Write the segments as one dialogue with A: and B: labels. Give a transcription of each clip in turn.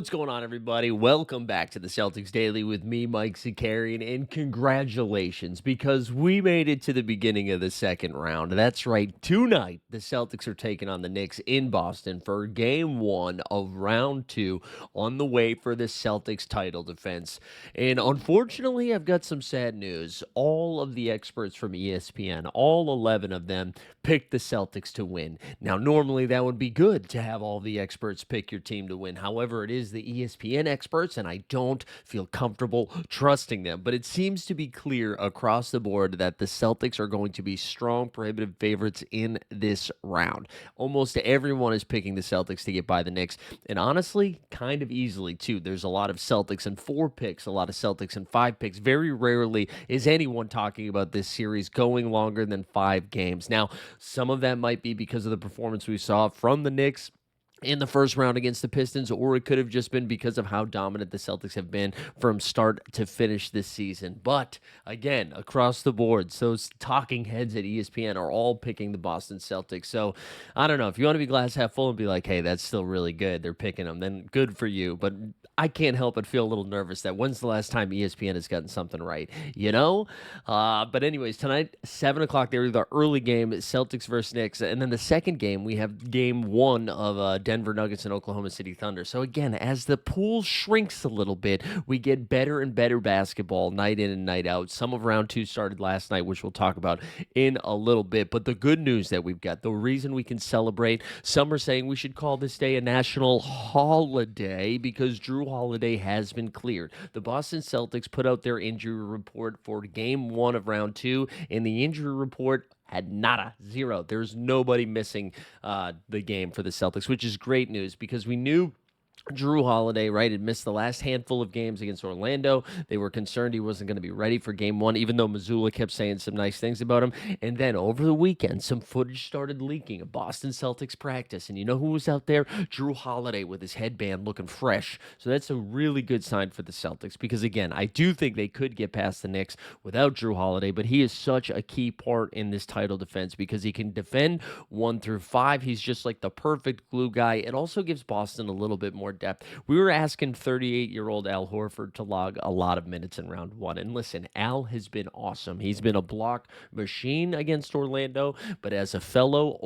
A: What's going on, everybody? Welcome back to the Celtics Daily with me, Mike Zakarian, and congratulations because we made it to the beginning of the second round. That's right. Tonight, the Celtics are taking on the Knicks in Boston for game one of round two on the way for the Celtics title defense. And unfortunately, I've got some sad news. All of the experts from ESPN, all 11 of them, picked the Celtics to win. Now, normally that would be good to have all the experts pick your team to win. However, it is the ESPN experts, and I don't feel comfortable trusting them. But it seems to be clear across the board that the Celtics are going to be strong, prohibitive favorites in this round. Almost everyone is picking the Celtics to get by the Knicks, and honestly, kind of easily, too. There's a lot of Celtics in 4 picks, a lot of Celtics in 5 picks. Very rarely is anyone talking about this series going longer than 5 games. Now, some of that might be because of the performance we saw from the Knicks in the first round against the Pistons, or it could have just been because of how dominant the Celtics have been from start to finish this season. But again, across the board, those talking heads at ESPN are all picking the Boston Celtics. So I don't know. If you want to be glass half full and be like, hey, that's still really good, they're picking them, then good for you. But I can't help but feel a little nervous that when's the last time ESPN has gotten something right, you know? But anyways, tonight, 7 o'clock, there is the early game, Celtics versus Knicks. And then the second game, we have game one of Denver Nuggets and Oklahoma City Thunder. So again, as the pool shrinks a little bit, we get better and better basketball night in and night out. Some of round two started last night, which we'll talk about in a little bit. But the good news that we've got, the reason we can celebrate, some are saying we should call this day a national holiday because Drew Holiday has been cleared. The Boston Celtics put out their injury report for game one of round two, and the injury report had nada, zero. There's nobody missing the game for the Celtics, which is great news because we knew Drew Holiday, right, had missed the last handful of games against Orlando. They were concerned he wasn't going to be ready for game one, even though Missoula kept saying some nice things about him. And then over the weekend, some footage started leaking of Boston Celtics practice. And you know who was out there? Drew Holiday with his headband looking fresh. So that's a really good sign for the Celtics because, again, I do think they could get past the Knicks without Drew Holiday, but he is such a key part in this title defense because he can defend 1 through 5. He's just like the perfect glue guy. It also gives Boston a little bit more depth. We were asking 38-year-old Al Horford to log a lot of minutes in round one. And listen, Al has been awesome. He's been a block machine against Orlando, but as a fellow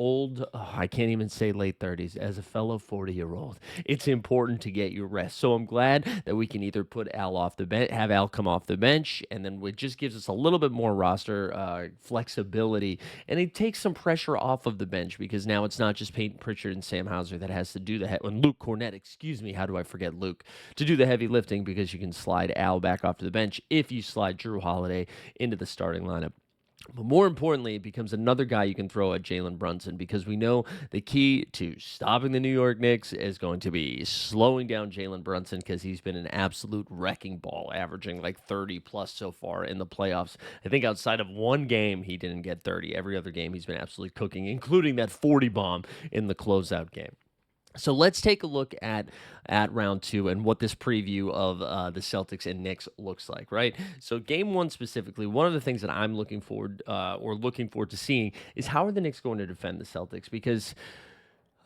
A: I can't even say late 30s, as a fellow 40-year-old, it's important to get your rest. So I'm glad that we can either put Al off the bench, have Al come off the bench, and then it just gives us a little bit more roster flexibility. And it takes some pressure off of the bench because now it's not just Peyton Pritchard and Sam Hauser that has to do and Luke Cornett, excuse me, how do I forget Luke, to do the heavy lifting because you can slide Al back off to the bench if you slide Drew Holiday into the starting lineup. But more importantly, it becomes another guy you can throw at Jalen Brunson because we know the key to stopping the New York Knicks is going to be slowing down Jalen Brunson because he's been an absolute wrecking ball, averaging like 30 plus so far in the playoffs. I think outside of one game, he didn't get 30. Every other game, he's been absolutely cooking, including that 40 bomb in the closeout game. So let's take a look at round two and what this preview of the Celtics and Knicks looks like, right? So game one specifically, one of the things that I'm looking forward to seeing is how are the Knicks going to defend the Celtics because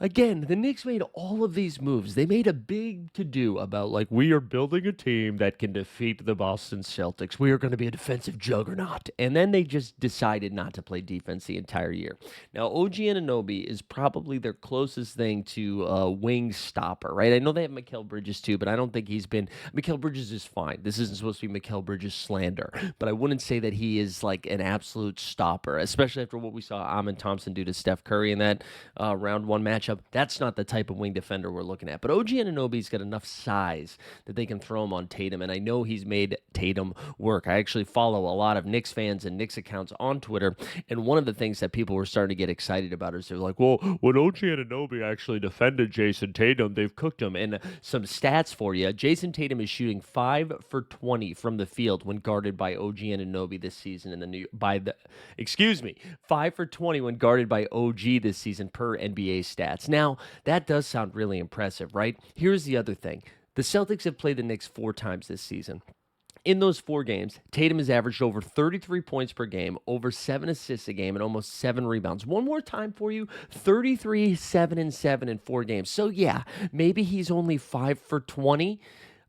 A: again, the Knicks made all of these moves. They made a big to-do about, like, we are building a team that can defeat the Boston Celtics. We are going to be a defensive juggernaut. And then they just decided not to play defense the entire year. Now, OG Anunoby is probably their closest thing to a wing stopper, right? I know they have Mikal Bridges too, but I don't think he's been... Mikal Bridges is fine. This isn't supposed to be Mikal Bridges slander, but I wouldn't say that he is, like, an absolute stopper, especially after what we saw Amin Thompson do to Steph Curry in that round one matchup. That's not the type of wing defender we're looking at. But OG Anunoby's got enough size that they can throw him on Tatum, and I know he's made Tatum work. I actually follow a lot of Knicks fans and Knicks accounts on Twitter, and one of the things that people were starting to get excited about is they're like, well, when OG Anunoby actually defended Jason Tatum, they've cooked him. And some stats for you. Jason Tatum is shooting 5 for 20 from the field when guarded by OG Anunoby this season 5 for 20 when guarded by OG this season per NBA stats. Now, that does sound really impressive, right? Here's the other thing. The Celtics have played the Knicks 4 times this season. In those 4 games, Tatum has averaged over 33 points per game, over 7 assists a game, and almost 7 rebounds. One more time for you, 33, 7, and 7 in 4 games. So, yeah, maybe he's only 5 for 20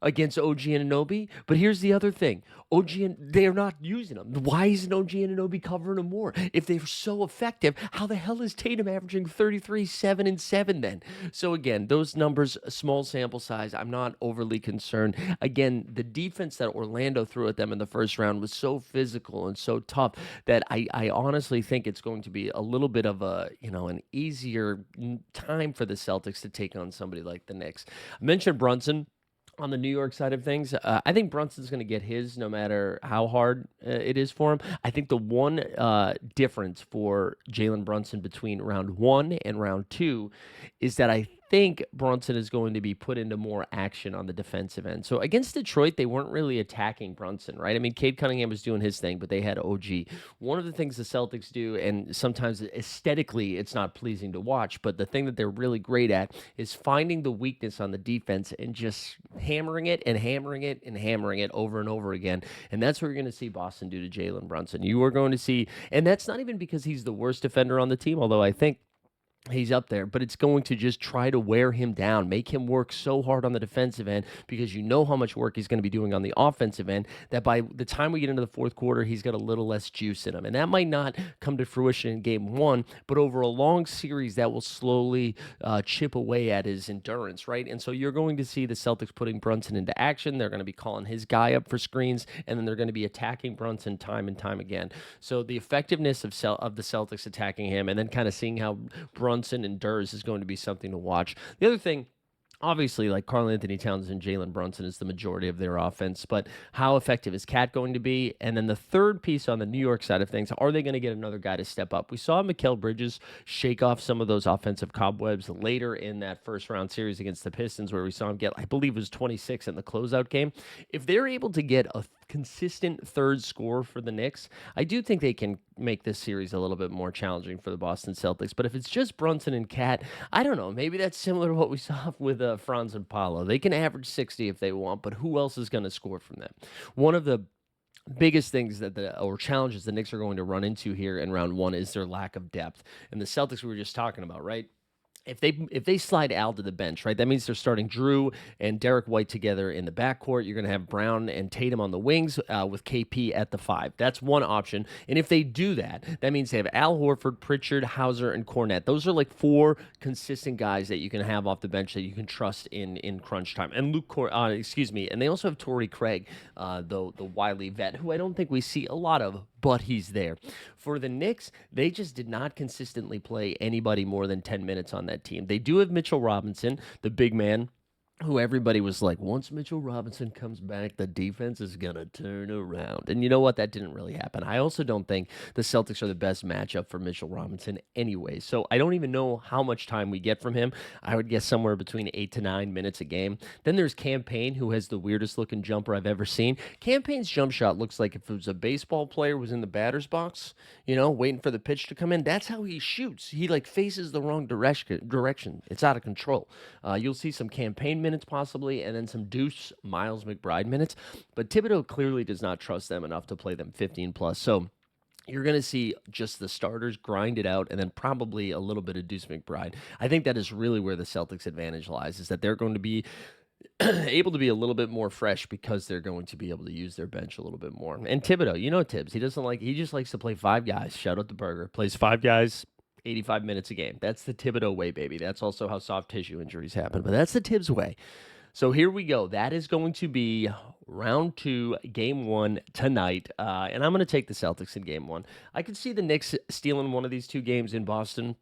A: against OG Anunoby. But here's the other thing. They're not using him. Why isn't OG Anunoby covering him more? If they're so effective, how the hell is Tatum averaging 33, 7, and 7 then? So again, those numbers, a small sample size, I'm not overly concerned. Again, the defense that Orlando threw at them in the first round was so physical and so tough that I honestly think it's going to be a little bit of an easier time for the Celtics to take on somebody like the Knicks. I mentioned Brunson on the New York side of things. I think Brunson's going to get his no matter how hard it is for him. I think the one difference for Jalen Brunson between round 1 and round 2 is that I think Brunson is going to be put into more action on the defensive end. So against Detroit, they weren't really attacking Brunson, right? I mean, Cade Cunningham was doing his thing, but they had OG. One of the things the Celtics do, and sometimes aesthetically it's not pleasing to watch, but the thing that they're really great at is finding the weakness on the defense and just hammering it and hammering it and hammering it over and over again. And that's what you're going to see Boston do to Jalen Brunson. You are going to see, and that's not even because he's the worst defender on the team, although I think he's up there, but it's going to just try to wear him down, make him work so hard on the defensive end because you know how much work he's going to be doing on the offensive end that by the time we get into the fourth quarter, he's got a little less juice in him. And that might not come to fruition in game 1, but over a long series, that will slowly chip away at his endurance, right? And so you're going to see the Celtics putting Brunson into action. They're going to be calling his guy up for screens, and then they're going to be attacking Brunson time and time again. So the effectiveness of the Celtics attacking him and then kind of seeing how Brunson endures is going to be something to watch. The other thing, obviously, like Karl-Anthony Towns and Jalen Brunson is the majority of their offense, but how effective is Cat going to be? And then the third piece on the New York side of things, are they going to get another guy to step up? We saw Mikal Bridges shake off some of those offensive cobwebs later in that first round series against the Pistons, where we saw him get, I believe it was 26 in the closeout game. If they're able to get a consistent third scorer for the Knicks, I do think they can make this series a little bit more challenging for the Boston Celtics. But if it's just Brunson and Cat, I don't know. Maybe that's similar to what we saw with Franz and Paolo. They can average 60 if they want, but who else is going to score from them? One of the biggest things or challenges the Knicks are going to run into here in round 1 is their lack of depth. And the Celtics we were just talking about, right? If they slide Al to the bench, right, that means they're starting Drew and Derek White together in the backcourt. You're going to have Brown and Tatum on the wings with KP at the 5. That's one option. And if they do that, that means they have Al Horford, Pritchard, Hauser, and Cornette. Those are like 4 consistent guys that you can have off the bench that you can trust in crunch time. And and they also have Torrey Craig, the wily vet, who I don't think we see a lot of, but he's there. For the Knicks, they just did not consistently play anybody more than 10 minutes on that team. They do have Mitchell Robinson, the big man, who everybody was like, once Mitchell Robinson comes back, the defense is going to turn around. And you know what? That didn't really happen. I also don't think the Celtics are the best matchup for Mitchell Robinson anyway. So I don't even know how much time we get from him. I would guess somewhere between 8 to 9 minutes a game. Then there's Cam Payne, who has the weirdest looking jumper I've ever seen. Cam Payne's jump shot looks like if it was a baseball player was in the batter's box, waiting for the pitch to come in. That's how he shoots. He like faces the wrong direction. It's out of control. You'll see some Cam Payne minutes possibly, and then some Deuce Miles McBride minutes. But Thibodeau clearly does not trust them enough to play them 15 plus. So you're going to see just the starters grind it out and then probably a little bit of Deuce McBride. I think that is really where the Celtics' advantage lies, is that they're going to be able to be a little bit more fresh because they're going to be able to use their bench a little bit more. And Thibodeau, Tibbs, he just likes to play 5 guys. Shout out to Berger. Plays 5 guys, 85 minutes a game. That's the Thibodeau way, baby. That's also how soft tissue injuries happen, but that's the Tibbs way. So here we go. That is going to be round 2, game 1 tonight, and I'm going to take the Celtics in game 1. I could see the Knicks stealing one of these 2 games in Boston,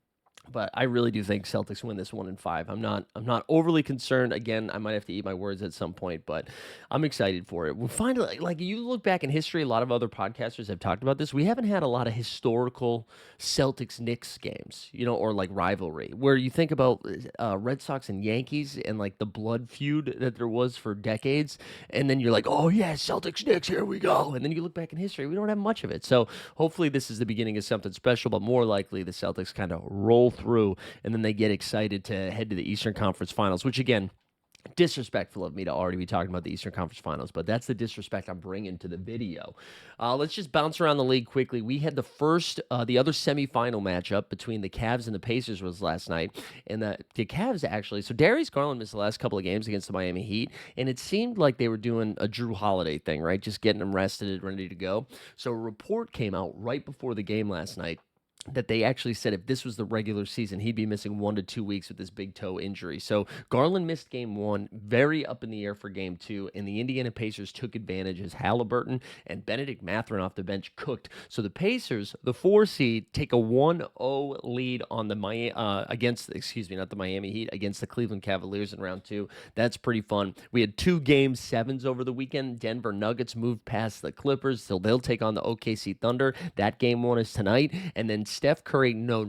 A: but I really do think Celtics win this 1 in 5. I'm not overly concerned. Again, I might have to eat my words at some point, but I'm excited for it. We'll find, like you look back in history, a lot of other podcasters have talked about this. We haven't had a lot of historical Celtics-Knicks games, or like rivalry, where you think about Red Sox and Yankees and like the blood feud that there was for decades, and then you're like, oh yeah, Celtics-Knicks, here we go. And then you look back in history, we don't have much of it. So hopefully this is the beginning of something special, but more likely the Celtics kind of roll through, and then they get excited to head to the Eastern Conference Finals, which again, Disrespectful of me to already be talking about the Eastern Conference Finals, but that's the disrespect I'm bringing to the video. Let's just bounce around the league quickly. We had the other semifinal matchup between the Cavs and the Pacers was last night, and the Cavs actually. So Darius Garland missed the last couple of games against the Miami Heat, and it seemed like they were doing a Drew Holiday thing, right? Just getting him rested and ready to go. So a report came out right before the game last night that they actually said if this was the regular season, he'd be missing 1 to 2 weeks with this big toe injury. So Garland missed game one, very up in the air for game two, and the Indiana Pacers took advantage as Halliburton and Benedict Mathurin off the bench cooked. So the Pacers, the 4 seed, take a 1-0 lead on the not the Miami Heat, against the Cleveland Cavaliers in round two. That's pretty fun. We had 2 Game 7s over the weekend. Denver Nuggets moved past the Clippers, so they'll take on the OKC Thunder. That game one is tonight, and then Steph Curry, no.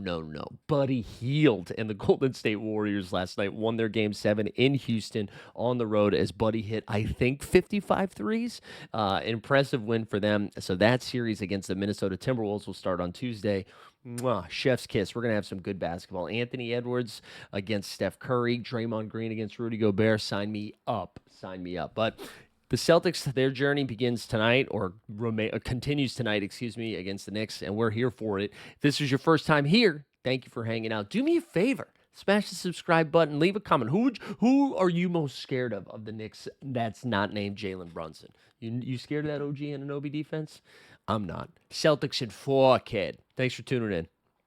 A: Buddy Hield and the Golden State Warriors last night won their Game 7 in Houston on the road as Buddy hit, I think, 55 threes. Impressive win for them. So that series against the Minnesota Timberwolves will start on Tuesday. Mwah, chef's kiss. We're going to have some good basketball. Anthony Edwards against Steph Curry. Draymond Green against Rudy Gobert. Sign me up. But the Celtics, their journey begins tonight, or continues tonight, against the Knicks, and we're here for it. If this is your first time here, thank you for hanging out. Do me a favor. Smash the subscribe button. Leave a comment. Who are you most scared of the Knicks that's not named Jalen Brunson? You scared of that OG Anunoby defense? I'm not. Celtics in 4, kid. Thanks for tuning in.